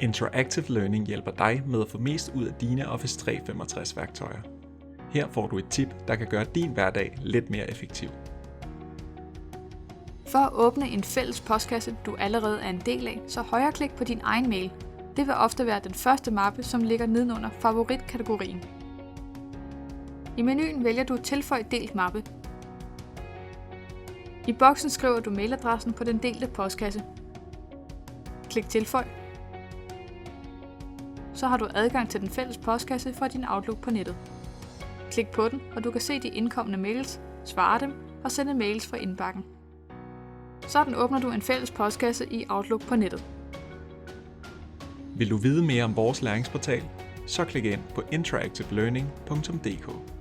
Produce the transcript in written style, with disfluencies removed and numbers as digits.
Interactive Learning hjælper dig med at få mest ud af dine Office 365 værktøjer. Her får du et tip, der kan gøre din hverdag lidt mere effektiv. For at åbne en fælles postkasse, du allerede er en del af, så højreklik på din egen mail. Det vil ofte være den første mappe, som ligger nedenunder favoritkategorien. I menuen vælger du Tilføj delt mappe. I boksen skriver du mailadressen på den delte postkasse. Klik Tilføj. Så har du adgang til den fælles postkasse for din Outlook på nettet. Klik på den, og du kan se de indkomne mails, svare dem og sende mails fra indbakken. Sådan åbner du en fælles postkasse i Outlook på nettet. Vil du vide mere om vores læringsportal? Så klik ind på interactivelearning.dk.